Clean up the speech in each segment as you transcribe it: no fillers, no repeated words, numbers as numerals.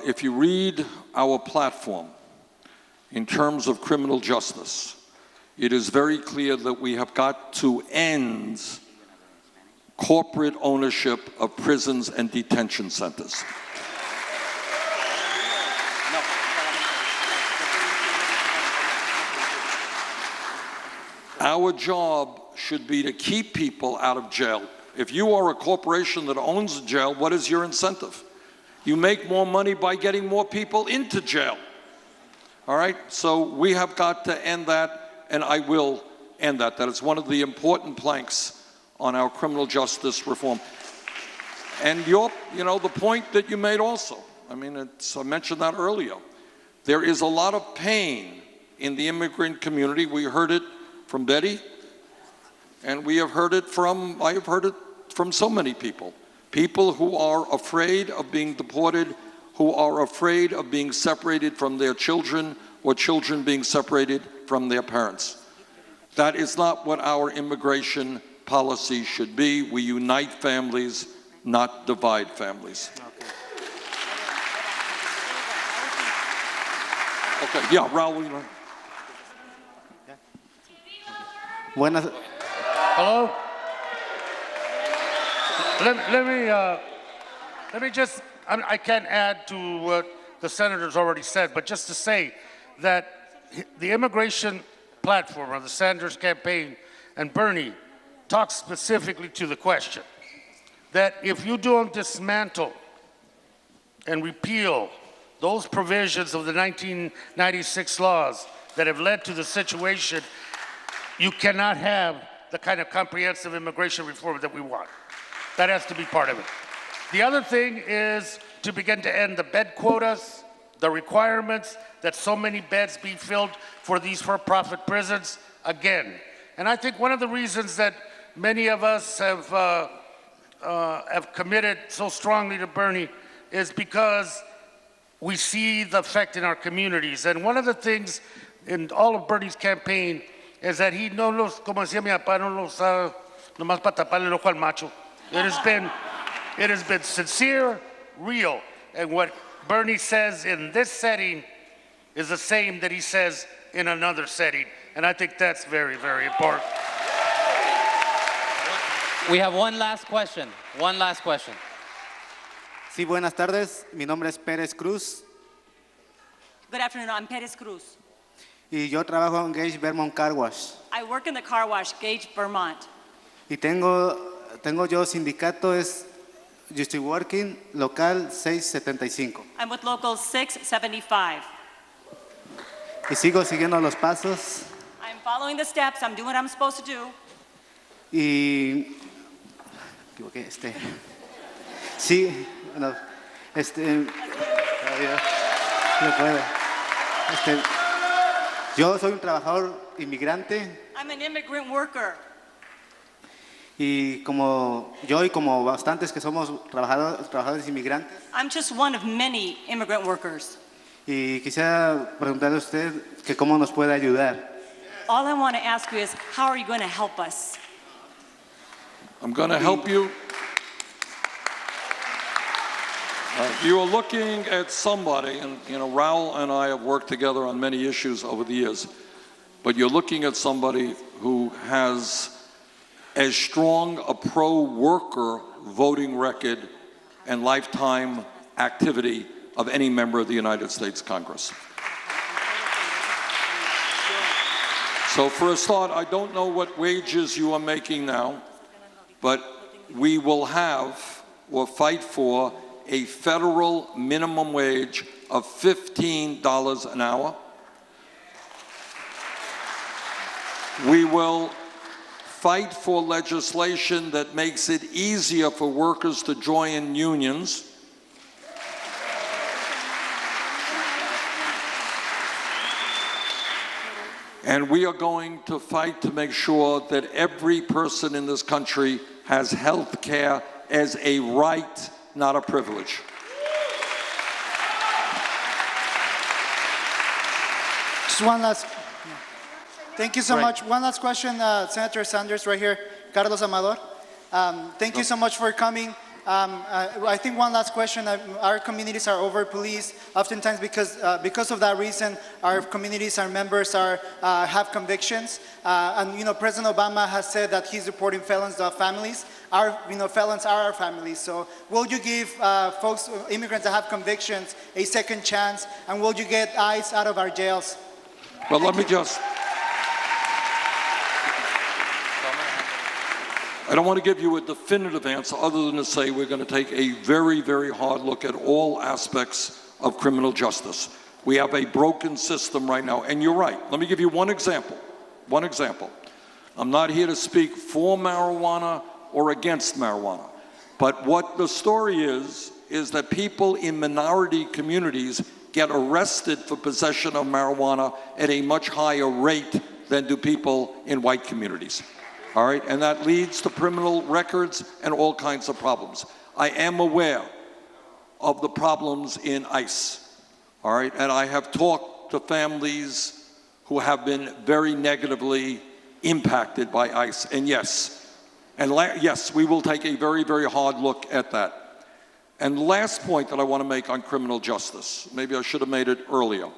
if you read our platform in terms of criminal justice, it is very clear that we have got to end corporate ownership of prisons and detention centers. Our job should be to keep people out of jail. If you are a corporation that owns a jail, what is your incentive? You make more money by getting more people into jail. All right, so we have got to end that, and I will end that. That is one of the important planks on our criminal justice reform. And the point that you made also, I mean, I mentioned that earlier. There is a lot of pain in the immigrant community. We heard it from Betty, and I have heard it from so many people. People who are afraid of being deported, who are afraid of being separated from their children, or children being separated from their parents. That is not what our immigration policy should be. We unite families, not divide families. Okay, yeah, Raul. Buenas. Hello? Let me just, I can't add to what the senator's already said, but just to say that the immigration platform of the Sanders campaign and Bernie talks specifically to the question that if you don't dismantle and repeal those provisions of the 1996 laws that have led to the situation, you cannot have the kind of comprehensive immigration reform that we want. That has to be part of it. The other thing is to begin to end the bed quotas, the requirements that so many beds be filled for these for-profit prisons again. And I think one of the reasons that many of us have committed so strongly to Bernie is because we see the effect in our communities. And one of the things in all of Bernie's campaign is that he no los, como decía mi papá, no los nomás para taparle el ojo al macho. It has been sincere, real, and what Bernie says in this setting is the same that he says in another setting, and I think that's very, very important. We have one last question. One last question. Sí, buenas tardes. Mi nombre es Pérez Cruz. Good afternoon, I'm Perez Cruz. Y yo trabajo en Gage Vermont Car Wash. I work in the car wash, Gage, Vermont. Y tengo yo sindicato, yo estoy working local 675. I'm with local 675. Y sigo siguiendo los pasos. I'm following the steps, I'm doing what I'm supposed to do. Y sí, no, no puedo. Yo soy un trabajador inmigrante. I'm an immigrant worker. Y como yo y como bastantes que somos trabajadores inmigrantes. I'm just one of many immigrant workers. Y quisiera preguntarle a usted que cómo nos puede ayudar. All I want to ask you is, how are you going to help us? I'm going to help you. You are looking at somebody, and Raul and I have worked together on many issues over the years, but you're looking at somebody who has as strong a pro-worker voting record and lifetime activity of any member of the United States Congress. So for a start, I don't know what wages you are making now, but we will have or fight for a federal minimum wage of $15 an hour. We will fight for legislation that makes it easier for workers to join unions. And we are going to fight to make sure that every person in this country has health care as a right, not a privilege. Just one last. Thank you so much. One last question, Senator Sanders, right here, Carlos Amador. Thank you so much for coming. I think one last question. Our communities are over-policed. Oftentimes, because of that reason, our communities, our members have convictions. And President Obama has said that he's reporting felons to our families. Our felons are our families. So, will you give folks, immigrants that have convictions, a second chance? And will you get ICE out of our jails? Well, let me just. I don't want to give you a definitive answer other than to say we're going to take a very, very hard look at all aspects of criminal justice. We have a broken system right now, and you're right. Let me give you one example. One example. I'm not here to speak for marijuana or against marijuana, but what the story is that people in minority communities get arrested for possession of marijuana at a much higher rate than do people in white communities. All right, and that leads to criminal records and all kinds of problems. I am aware of the problems in ICE, all right, and I have talked to families who have been very negatively impacted by ICE, and yes, we will take a very, very hard look at that. And the last point that I want to make on criminal justice, maybe I should have made it earlier,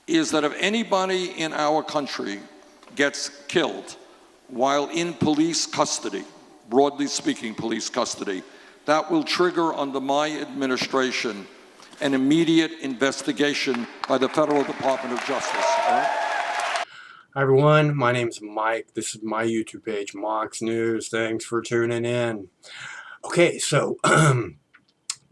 is that if anybody in our country gets killed while in police custody, broadly speaking police custody, that will trigger under my administration an immediate investigation by the Federal Department of Justice. All right? Hi everyone, my name's Mike. This is my YouTube page, Mox News. Thanks for tuning in. Okay, so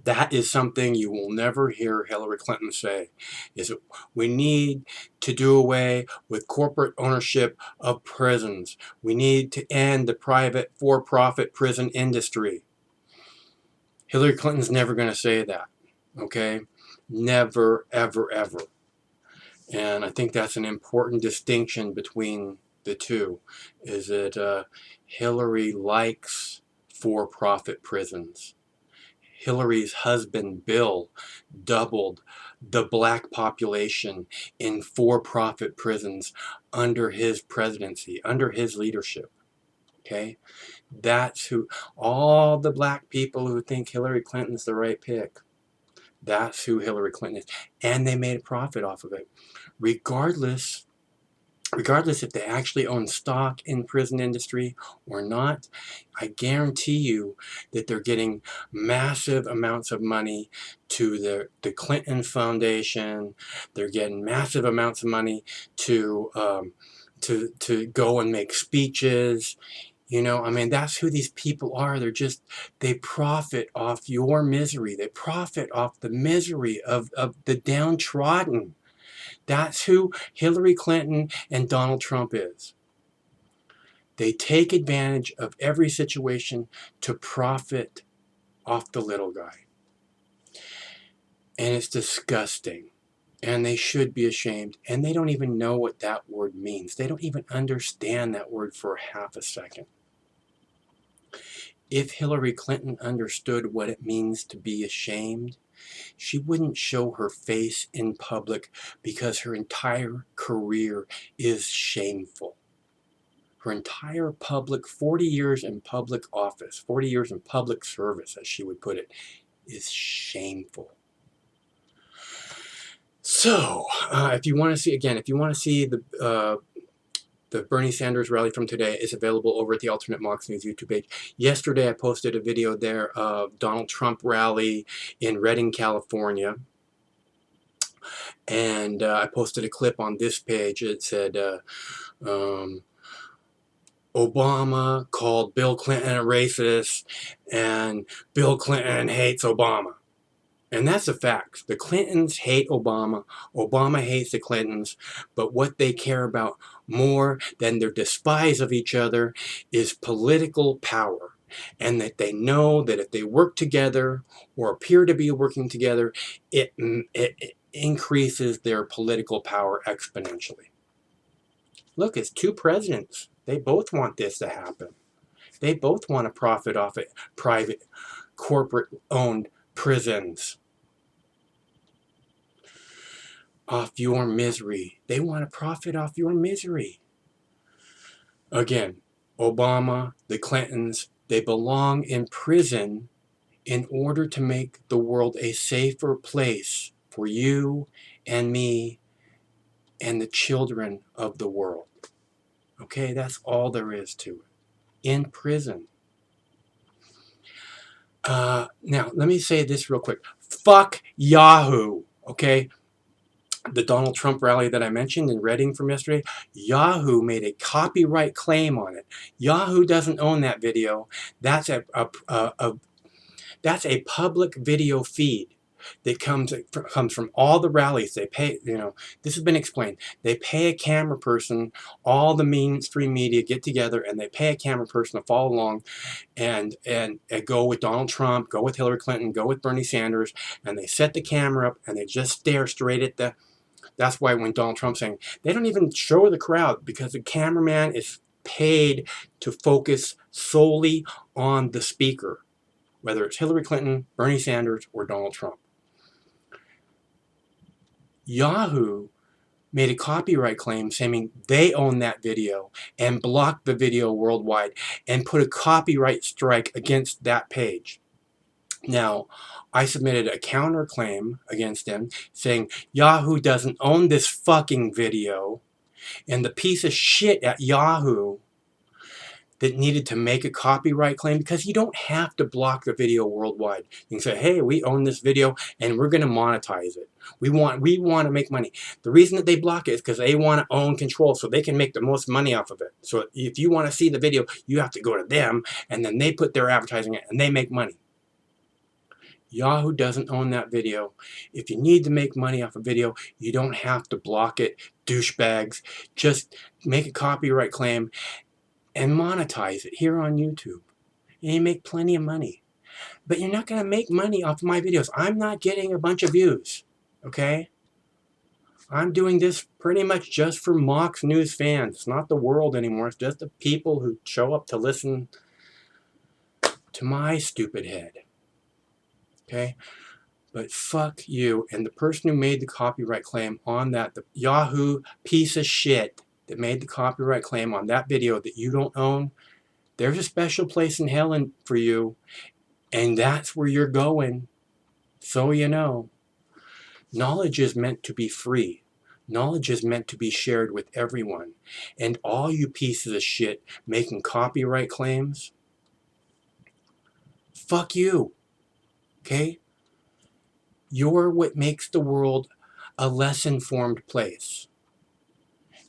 that is something you will never hear Hillary Clinton say, is that we need to do away with corporate ownership of prisons. We need to end the private for-profit prison industry. Hillary Clinton's never going to say that, okay? Never, ever, ever. And I think that's an important distinction between the two, is that Hillary likes for-profit prisons. Hillary's husband, Bill, doubled the black population in for-profit prisons under his presidency, under his leadership. Okay? That's who, all the black people who think Hillary Clinton's the right pick, that's who Hillary Clinton is. And they made a profit off of it. Regardless if they actually own stock in prison industry or not, I guarantee you that they're getting massive amounts of money to the Clinton Foundation. They're getting massive amounts of money to go and make speeches. I mean, that's who these people are. They profit off your misery. They profit off the misery of the downtrodden. That's who Hillary Clinton and Donald Trump is. They take advantage of every situation to profit off the little guy. And it's disgusting. And they should be ashamed. And they don't even know what that word means. They don't even understand that word for half a second. If Hillary Clinton understood what it means to be ashamed, she wouldn't show her face in public, because her entire career is shameful. Her entire 40 years in public office, 40 years in public service, as she would put it, is shameful. So, if you want to see the Bernie Sanders rally from today, is available over at the Alternate Mox News YouTube page. Yesterday, I posted a video there of Donald Trump rally in Redding, California. And I posted a clip on this page. It said, Obama called Bill Clinton a racist, and Bill Clinton hates Obama. And that's a fact. The Clintons hate Obama. Obama hates the Clintons. But what they care about more than their despise of each other is political power. And that they know that if they work together or appear to be working together, it increases their political power exponentially. Look, it's two presidents. They both want this to happen. They both want to profit off it, private, corporate-owned prisons. Off your misery. They want to profit off your misery. Again, Obama, the Clintons, they belong in prison in order to make the world a safer place for you and me and the children of the world. Okay, that's all there is to it. In prison. Now, let me say this real quick. Fuck Yahoo, okay? The Donald Trump rally that I mentioned in Reading from yesterday, Yahoo made a copyright claim on it. Yahoo doesn't own that video. That's that's a public video feed that comes from all the rallies. They pay, this has been explained. They pay a camera person, all the mainstream media get together and they pay a camera person to follow along and go with Donald Trump, go with Hillary Clinton, go with Bernie Sanders, and they set the camera up and they just stare straight at the. That's why when Donald Trump's saying, they don't even show the crowd because the cameraman is paid to focus solely on the speaker, whether it's Hillary Clinton, Bernie Sanders, or Donald Trump. Yahoo made a copyright claim saying they own that video and blocked the video worldwide and put a copyright strike against that page. Now, I submitted a counterclaim against them saying Yahoo doesn't own this fucking video, and the piece of shit at Yahoo that needed to make a copyright claim, because you don't have to block the video worldwide. You can say, hey, we own this video and we're going to monetize it. We want to make money. The reason that they block it is because they want to own control so they can make the most money off of it. So if you want to see the video, you have to go to them and then they put their advertising in it and they make money. Yahoo doesn't own that video. If you need to make money off a video, you don't have to block it, douchebags. Just make a copyright claim and monetize it here on YouTube. And you make plenty of money. But you're not going to make money off of my videos. I'm not getting a bunch of views, okay? I'm doing this pretty much just for Mox News fans. It's not the world anymore. It's just the people who show up to listen to my stupid head, okay? But fuck you. And the person who made the copyright claim on that, the Yahoo piece of shit that made the copyright claim on that video that you don't own, there's a special place in hell for you, and that's where you're going. So you know. Knowledge is meant to be free. Knowledge is meant to be shared with everyone. And all you pieces of shit making copyright claims, fuck you. Okay? You're what makes the world a less informed place.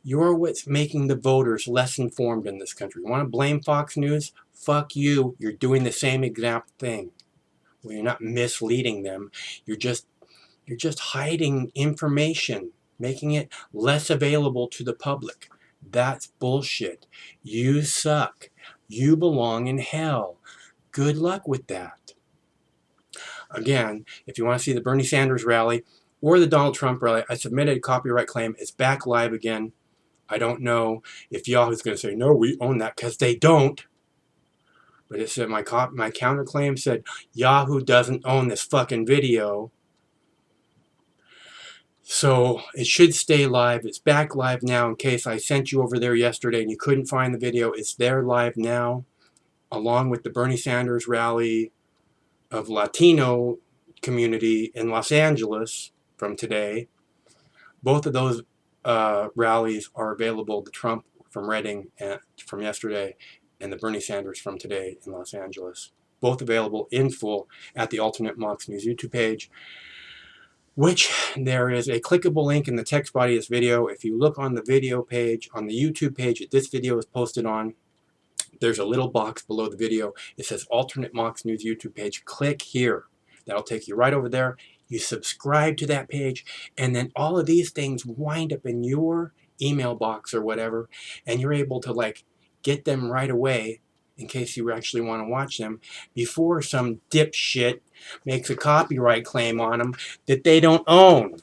You're what's making the voters less informed in this country. You want to blame Fox News? Fuck you. You're doing the same exact thing. Well, you're not misleading them. You're just hiding information, making it less available to the public. That's bullshit. You suck. You belong in hell. Good luck with that. Again, if you want to see the Bernie Sanders rally or the Donald Trump rally, I submitted a copyright claim. It's back live again. I don't know if Yahoo's going to say, no, we own that, because they don't. But it said my counterclaim said Yahoo doesn't own this fucking video. So it should stay live. It's back live now in case I sent you over there yesterday and you couldn't find the video. It's there live now, along with the Bernie Sanders rally of Latino community in Los Angeles from today. Both of those rallies are available. The Trump from Reading from yesterday and the Bernie Sanders from today in Los Angeles. Both available in full at the Alternate Mox News YouTube page, which there is a clickable link in the text body of this video. If you look on the video page, on the YouTube page that this video is posted on, there's a little box below the video. It says Alternate Mox News YouTube page. Click here. That'll take you right over there. You subscribe to that page, and then all of these things wind up in your email box or whatever, and you're able to get them right away in case you actually want to watch them before some dipshit makes a copyright claim on them that they don't own.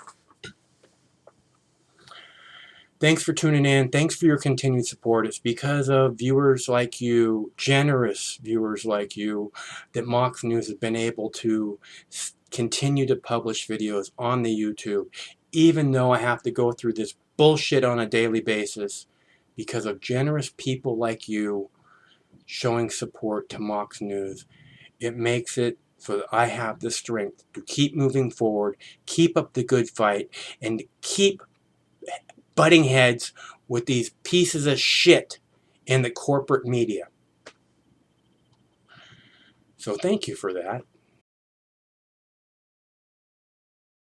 Thanks for tuning in. Thanks for your continued support. It's because of viewers like you, generous viewers like you, that Mox News has been able to continue to publish videos on the YouTube, even though I have to go through this bullshit on a daily basis, because of generous people like you showing support to Mox News. It makes it so that I have the strength to keep moving forward, keep up the good fight, and keep butting heads with these pieces of shit in the corporate media. So thank you for that.